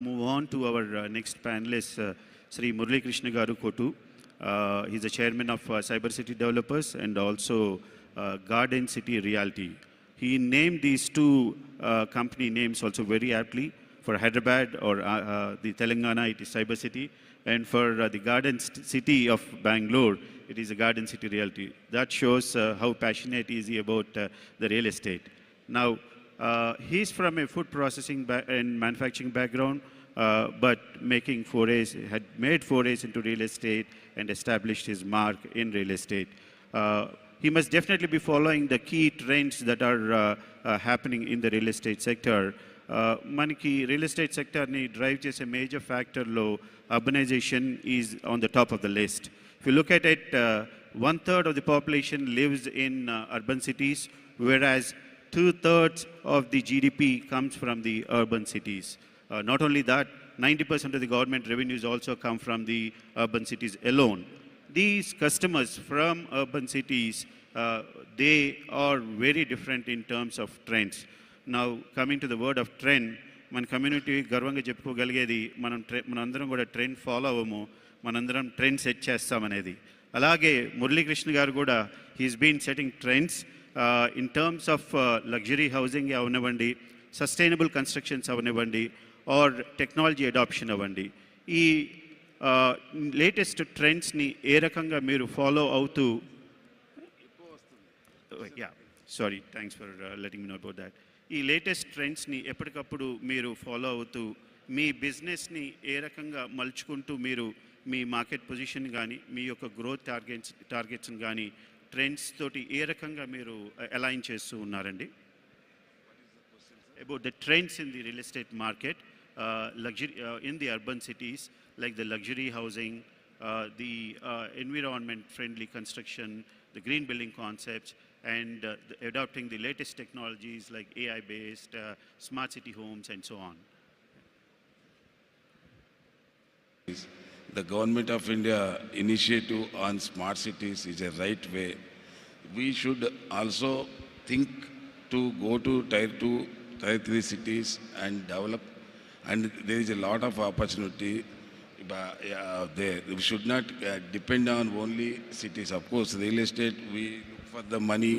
Move on to our next panelist, Sri Murali Krishna Garu Kotu. He's the chairman of Cyber City Developers and also Garden City Realty. He named these two company names also very aptly. For Hyderabad or the Telangana, it is Cyber City. And for the Garden City of Bangalore, it is a Garden City Realty. That shows how passionate is he about the real estate. Now, he's from a food processing and manufacturing background, but had made forays into real estate and established his mark in real estate. He must definitely be following the key trends that are happening in the real estate sector. Maniki real estate sector ni drive chese major factor lo urbanization is on the top of the list. If you look at it, 1/3 of the population lives in urban cities, whereas 2/3 of the GDP comes from the urban cities. Not only that, 90% of the government revenues also come from the urban cities alone. These customers from urban cities, they are very different in terms of trends. Now, coming to the word of trend, మన community గర్వంగా చెప్పుకోగలిగేది మనందరం కూడా trend follow అవ్వము, మనందరం trend set చేస్తామనేది. అలాగే మురళీకృష్ణ గారు కూడా he's been setting trends in terms of luxury housing అవనివ్వండి, sustainable constructions అవనివ్వండి, ఆర్ టెక్నాలజీ అడాప్షన్ అవ్వండి. ఈ లేటెస్ట్ ట్రెండ్స్ని ఏ రకంగా మీరు ఫాలో అవుతూ sorry thanks for letting me know about that. ఈ లేటెస్ట్ ట్రెండ్స్ని ఎప్పటికప్పుడు మీరు ఫాలో అవుతూ మీ బిజినెస్ని ఏ రకంగా మలుచుకుంటూ మీరు మీ మార్కెట్ పొజిషన్ కానీ మీ యొక్క గ్రోత్ టార్గెట్స్ని కానీ ట్రెండ్స్ తోటి ఏ రకంగా మీరు అలైన్ చేస్తూ ఉన్నారండి? About the trends in the real estate market, luxury in the urban cities, like the luxury housing, the environment friendly construction, the green building concepts, and adopting the latest technologies like AI based smart city homes and so on. The government of India initiative on smart cities is a right way. We should also think to go to tier 2, tier 3 cities and develop, and there is a lot of opportunity there. We should not depend on only cities. Of course, real estate, we look for the money,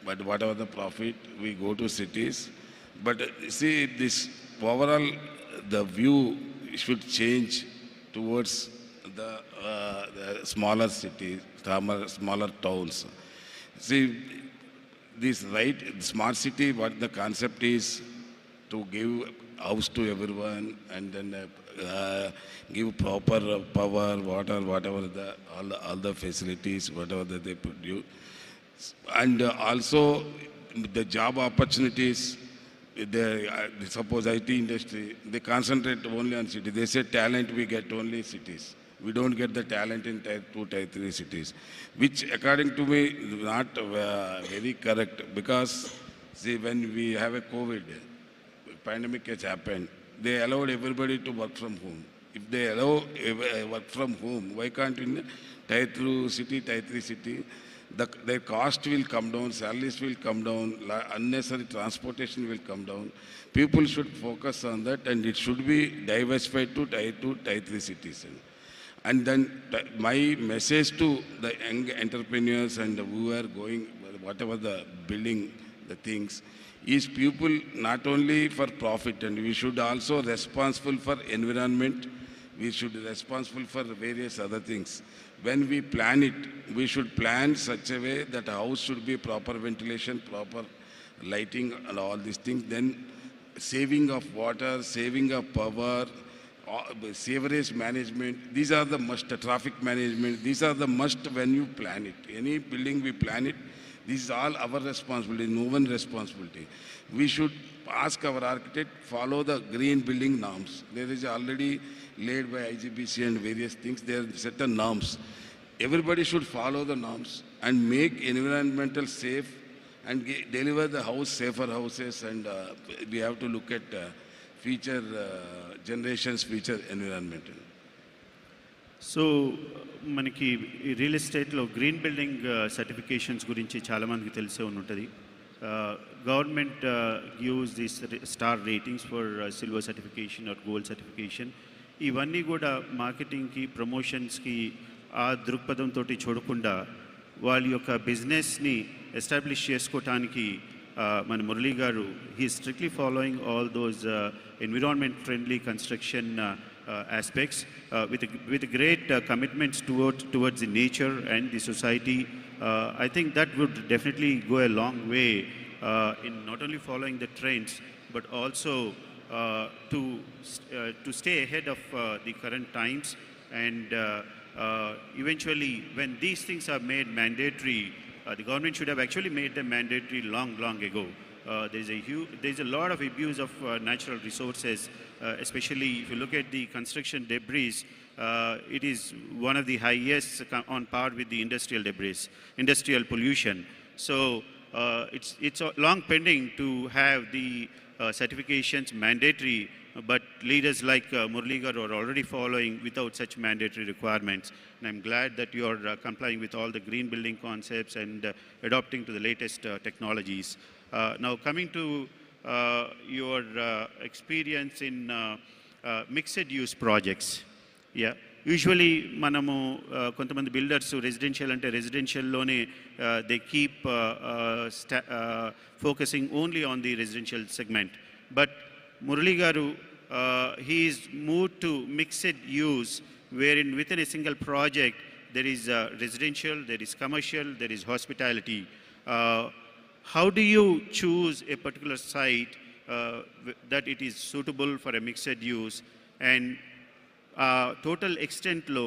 but whatever the profit, we go to cities. But see, this overall, the view should change towards the smaller cities, smaller towns. See, this right, smart city, what the concept is to give house to everyone and then give proper power, water, whatever all the facilities, whatever that they produce. And also the job opportunities, suppose IT industry, they concentrate only on cities. They say talent we get only cities. We don't get the talent in tier 2, tier 3 cities, which according to me not very correct, because see, when we have a COVID, pandemic has happened, they allowed everybody to work from home. If they allow work from home, why can't in tier 2 city, tier 3 city, their cost will come down, salaries will come down, unnecessary transportation will come down. People should focus on that, and it should be diversified to tier 2, tier 3 cities. And then my message to the young entrepreneurs and who are going, whatever the building, the things, is people not only for profit, and we should also responsible for environment, we should be responsible for various other things. When we plan it, we should plan such a way that a house should be proper ventilation, proper lighting and all these things. Then saving of water, saving of power, sewerage management, these are the must. Traffic management, these are the must when you plan it. Any building we plan it, this is all our responsibility, no one's responsibility. We should ask our architect, follow the green building norms. There is already laid by IGBC and various things, there are certain norms. Everybody should follow the norms and make environmental safe and deliver the house, safer houses, and we have to look at future generations, future environment. So మనకి ఈ real ఎస్టేట్లో green building certifications గురించి చాలామందికి తెలిసే ఉంటుంది. government gives these star ratings for silver certification or gold certification. ఇవన్నీ కూడా మార్కెటింగ్కి ప్రమోషన్స్కి ఆ దృక్పథంతో చూడకుండా వాళ్ళ యొక్క బిజినెస్ని ఎస్టాబ్లిష్ చేసుకోవటానికి మన మురళీ గారు he strictly following all those environment friendly construction aspects with great commitments towards the nature and the society. I think that would definitely go a long way in not only following the trends but also to stay ahead of the current times, and eventually when these things are made mandatory, the government should have actually made them mandatory long ago. There's a lot of abuse of natural resources, especially if you look at the construction debris. It is one of the highest on par with the industrial debris, industrial pollution. So it's long pending to have the certifications mandatory, but leaders like Murali Garu are already following without such mandatory requirements. And I'm glad that you are complying with all the green building concepts and adopting to the latest technologies. Now coming to your experience in mixed use projects. Yeah. Usually మనము కొంతమంది builders residential అంటే రెసిడెన్షియల్లోనే they keep focusing only on the residential segment. But Murali గారు he is moved to mixed use, wherein within a single project there is residential, there is commercial, there is hospitality. How do you choose a particular site that it is suitable for a mixed use, and total extent lo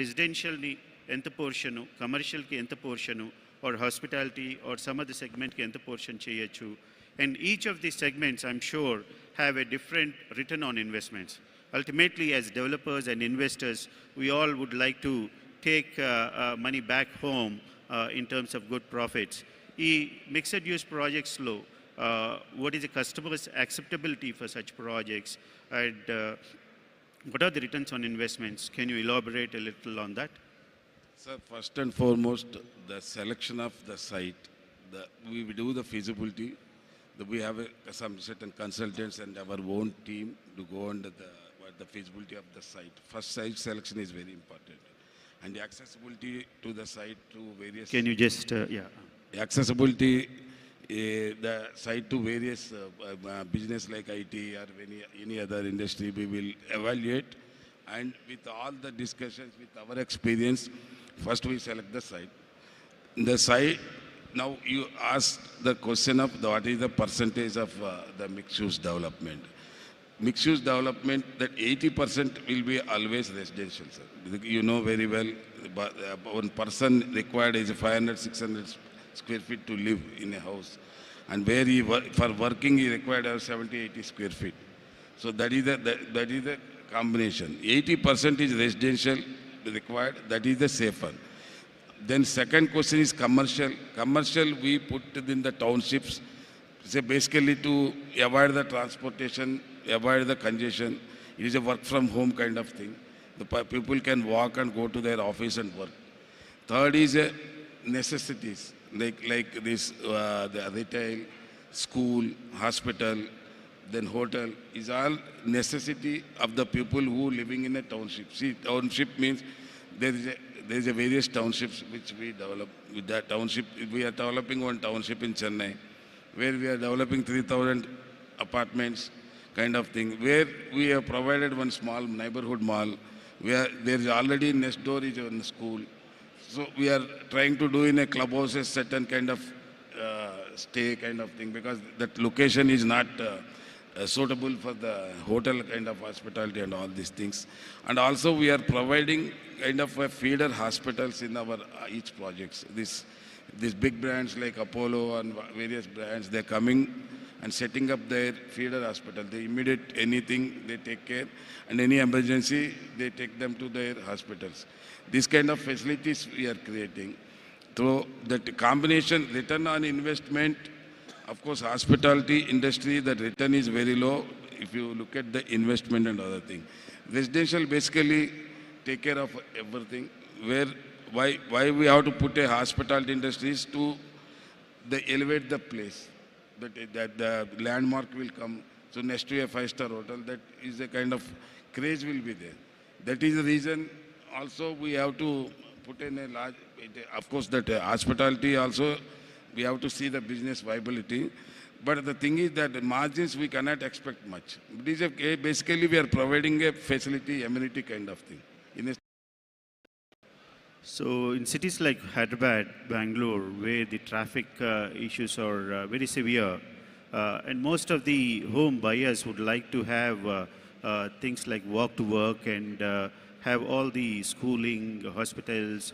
residential ni enta portion, commercial ki enta portion, or hospitality or some other segment ki enta portion cheyachu? And each of these segments, I'm sure, have a different return on investments. Ultimately, as developers and investors, we all would like to take money back home in terms of good profits. ఈ mixed use ప్రాజెక్ట్స్లో what is the customer's acceptability for such projects, and what are the returns on investments? Can you elaborate a little on that? Sir, first and foremost, the selection of the site. We do the feasibility. We have some certain consultants and our own team to go under the feasibility of the site. First, site selection is very important, and the accessibility to the site to various. Can you just accessibility the site to various business like IT or any other industry we will evaluate, and with all the discussions with our experience, first we select the site. The site, now you asked the question of what is the percentage of the mixed use development. Mixed use development, that 80% will be always residential, sir. You know very well, one person required is 500-600 square feet to live in a house, and where for working he required 70-80 square feet. So that is the combination. 80% is residential required, that is the safer. Then second question is commercial. Commercial we put in the townships, so basically to avoid the transportation, avoid the congestion. It is a work from home kind of thing. The people can walk and go to their office and work. Third is necessities. Like this, the retail, school, hospital, then hotel is all necessity of the people who living in a township. See, township means there is a various townships which we develop. With that township, we are developing one township in Chennai, where we are developing 3,000 apartments kind of thing, where we have provided one small neighborhood mall, where there is already next door is a school. So we are trying to do in a clubhouse a certain kind of stay kind of thing, because that location is not suitable for the hotel kind of hospitality and all these things. And also we are providing kind of a feeder hospitals in our each projects. These big brands like Apollo and various brands, they're coming and setting up their feeder hospital. They immediate anything, they take care, and any emergency, they take them to their hospitals. This kind of facilities we are creating. So that combination, return on investment, of course, hospitality industry, the return is very low if you look at the investment and other thing. Residential basically take care of everything. Why we have to put a hospitality industries to elevate the place. that the landmark will come. So next to a five-star hotel, that is a kind of craze will be there. That is the reason also we have to put in a large, of course that hospitality also, we have to see the business viability. But the thing is that the margins we cannot expect much. It is basically we are providing a facility, amenity kind of thing. In a So in cities like Hyderabad, Bangalore, where the traffic issues are very severe, and most of the home buyers would like to have things like walk to work and have all the schooling, hospitals,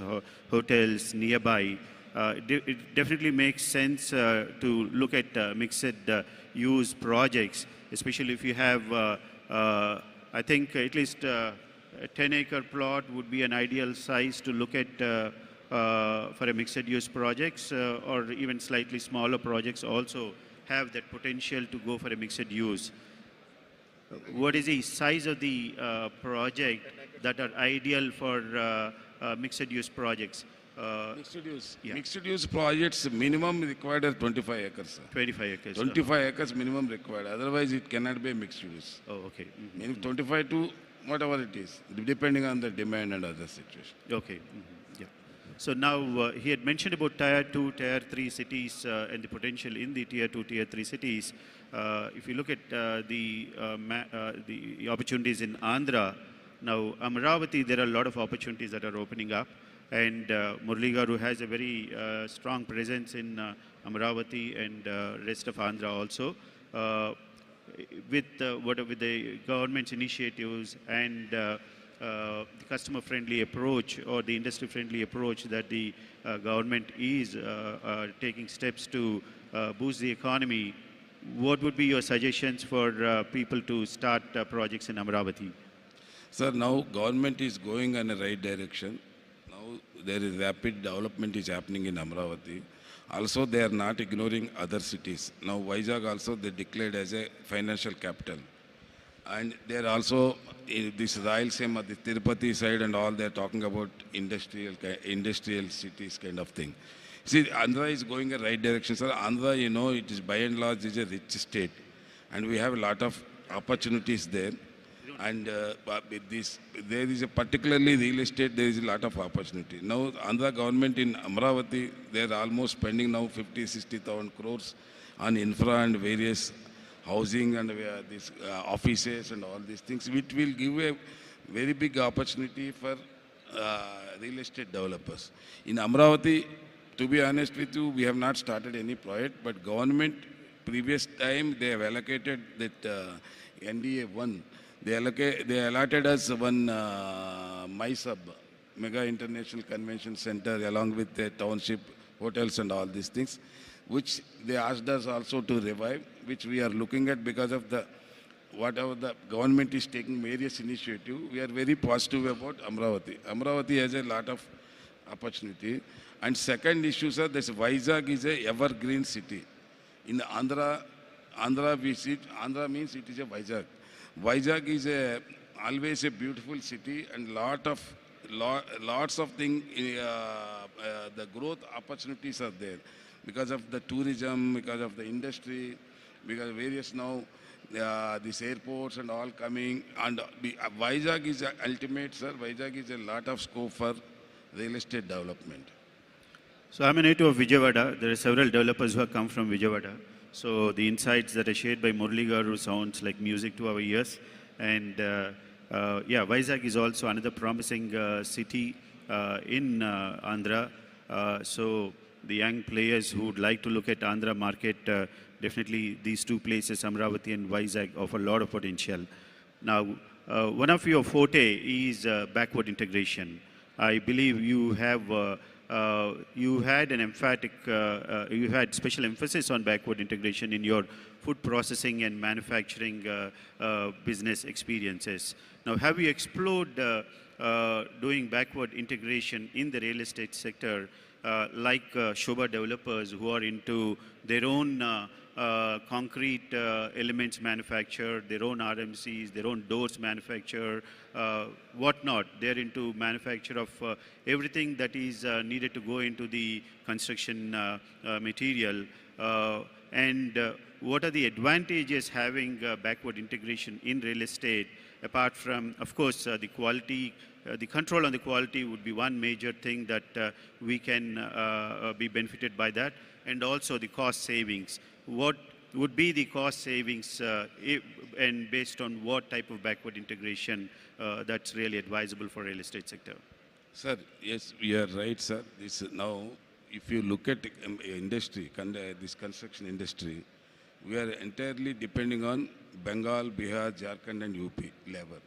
hotels nearby. It definitely makes sense to look at mixed use projects, especially if you have, I think at least a 10-acre plot would be an ideal size to look at for a mixed-use projects, or even slightly smaller projects also have that potential to go for a mixed use. What is the size of the project that are ideal for mixed-use projects? Mixed use projects minimum required are 25 acres. Sir. 25 acres. 25 acres minimum required. Otherwise, it cannot be mixed use. Oh, okay. Meaning 25 to whatever it is, depending on the demand and other situation. Okay. Yeah. So now he had mentioned about tier 2, tier 3 cities and the potential in the tier 2, tier 3 cities. If you look at the opportunities in Andhra, now Amaravati, there are a lot of opportunities that are opening up. And Murali Garu has a very strong presence in Amaravati and rest of Andhra also. With the government's initiatives and the customer-friendly approach or the industry-friendly approach that the government is taking steps to boost the economy, what would be your suggestions for people to start projects in Amaravati? Sir, now government is going in the right direction. Now there is rapid development is happening in Amaravati. Also, they are not ignoring other cities. Now, Vizag also they declared as a financial capital. And they are also, in this Rayalaseema, the Tirupati side and all, they are talking about industrial cities kind of thing. See, Andhra is going in the right direction. Sir, Andhra, you know, it is by and large is a rich state. And we have a lot of opportunities there. And with this, there is a particularly real estate, there is a lot of opportunity. Now, Andhra government in Amaravati, they are almost spending now 50,000-60,000 crores on infra and various housing and these offices and all these things, which will give a very big opportunity for real estate developers. In Amaravati, to be honest with you, we have not started any project, but government, previous time, they have allocated that NDA 1. They allotted us one MySub, Mega International Convention Center, along with the township hotels and all these things, which they asked us also to revive, which we are looking at because of the whatever the government is taking various initiatives. We are very positive about Amaravati. Amaravati has a lot of opportunity. And second issue, sir, this Vizag is a evergreen city. In Andhra we see, Andhra means it is a Vizag. Vizag is always a beautiful city and lots of things, the growth opportunities are there because of the tourism, because of the industry, because various now these airports and all coming. And Vizag is ultimate, sir. Vizag is a lot of scope for real estate development. So I'm a native of Vijayawada. There are several developers who have come from Vijayawada. So the insights that are shared by Murali Garu sounds like music to our ears. And yeah, Vizag is also another promising city in Andhra. So the young players who would like to look at Andhra market, definitely these two places, Amaravati and Vizag, offer a lot of potential. Now, one of your forte is backward integration. I believe you have you had an emphatic, you had special emphasis on backward integration in your food processing and manufacturing business experiences. Now, have you explored doing backward integration in the real estate sector, like Shobha developers who are into their own concrete elements manufacture, their own RMCs, their own doors manufacture, whatnot. They're into manufacture of everything that is needed to go into the construction material. and what are the advantages having backward integration in real estate, apart from, of course, the quality, the control on the quality would be one major thing that we can be benefited by that, and also the cost savings. What would be the cost savings and based on what type of backward integration that's really advisable for real estate sector? Sir, yes, we are right, sir. This now, if you look at industry, this construction industry, we are entirely depending on Bengal, Bihar, Jharkhand, and UP labor.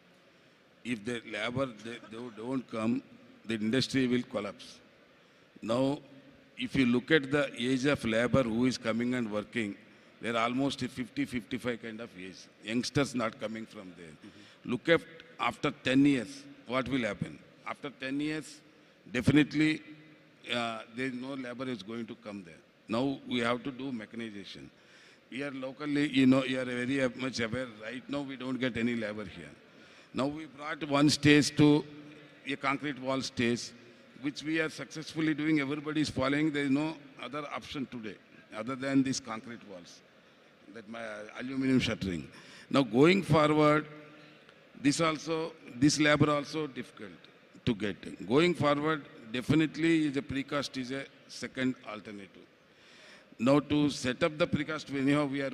If the labor they don't come, the industry will collapse. Now, if you look at the age of labor who is coming and working, they're almost 50, 55 kind of age. Youngsters not coming from there. Look at after 10 years, what will happen? After 10 years, definitely there is no labor is going to come there. Now we have to do mechanization. Here locally, you are very much aware. Right now we don't get any labor here. Now we brought one stage to a concrete wall stage, which we are successfully doing. Everybody is following. There is no other option today other than these concrete walls, that my aluminum shuttering. Now going forward, this labor also difficult to get. Going forward, definitely the precast is a second alternative. Now to set up the precast, anyhow we are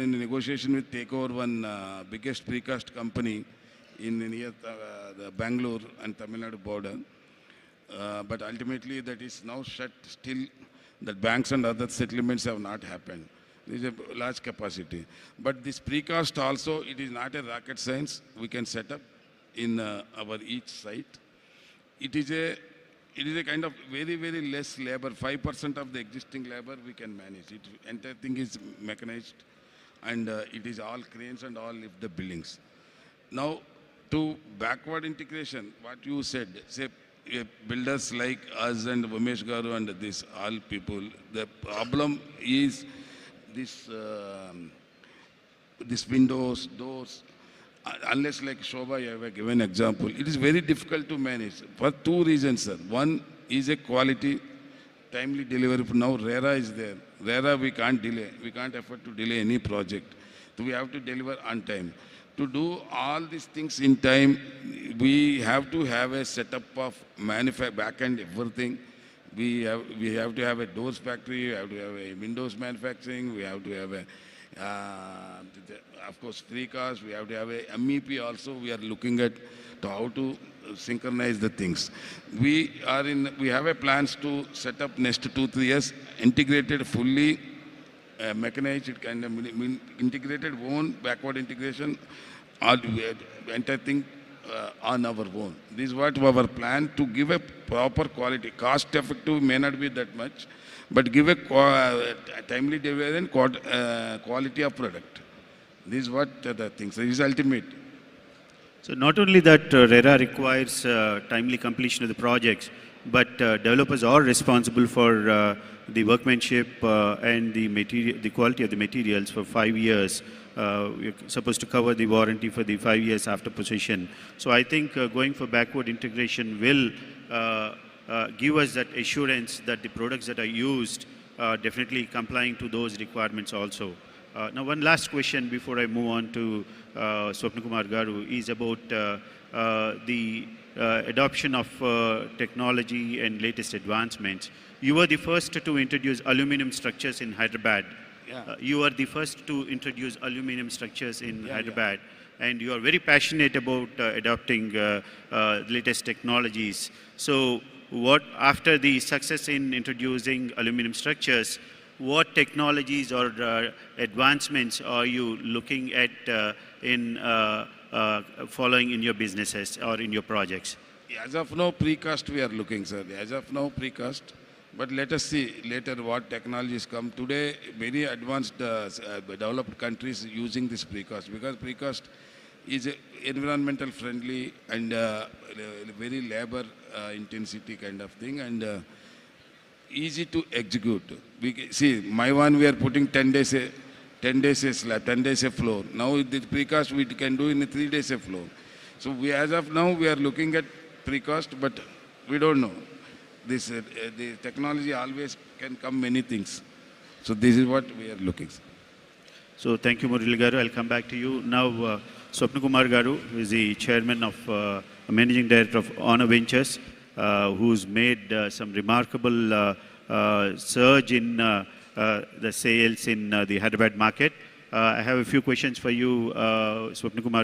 in negotiation with takeover one biggest precast company in near the Bangalore and Tamil Nadu border. But ultimately that is now shut still. That banks and other settlements have not happened. There is a large capacity. But this precast also, it is not a rocket science. We can set up in our each site. It is a kind of very, very less labor. 5% of the existing labor we can manage. Entire thing is mechanized, and it is all cranes and all lift the buildings. Now, to backward integration, what you said, say builders like us and Umesh Garu and this all people, the problem is this windows, doors. Unless like Shobha, I have given example, it is very difficult to manage for two reasons, sir. One is a quality, timely delivery. Now RERA is there. RERA we can't delay. We can't afford to delay any project. So we have to deliver on time. To do all these things in time, we have to have a setup of back end everything. We have to have a doors factory. We have to have a windows manufacturing. We have to have a of course, precast, we have to have a MEP also. We are looking at how to synchronize the things. We have a plans to set up next 2-3 years, integrated fully, mechanized, kind of integrated own backward integration, entire thing on our own. This is what our plan, to give a proper quality. Cost effective may not be that much, but give a timely delivery and quality of product. This is what the things. This is ultimate. So not only that RERA requires timely completion of the projects, but developers are responsible for the workmanship and the quality of the materials for 5 years. We're supposed to cover the warranty for the 5 years after possession. So I think going for backward integration will give us that assurance that the products that are used are definitely complying to those requirements also. Now, one last question before I move on to Swapna Kumar Garu is about the adoption of technology and latest advancements. You were the first to introduce aluminum structures in Hyderabad. Yeah. You are the first to introduce aluminum structures in Hyderabad. And you are very passionate about adopting latest technologies. So after the success in introducing aluminum structures, what technologies or advancements are you looking at in following in your businesses or in your projects? As of now, precast we are looking, sir. As of now, precast. But let us see later what technologies come. Today, very advanced developed countries using this precast, because precast is environmental friendly and very labor intensity kind of thing, and easy to execute. See, my one we are putting 10 days a slab, 10 days a floor. Now with the precast we can do in 3 days a floor. So as of now we are looking at precast, but we don't know. The technology always can come many things. So this is what we are looking. So thank you, Murali Garu. I'll come back to you. Now, Swapna Kumar Garu, who is the chairman of, managing director of Honor Ventures, who's made some remarkable surge in the sales in the Hyderabad market. I have a few questions for you, Swapna Kumar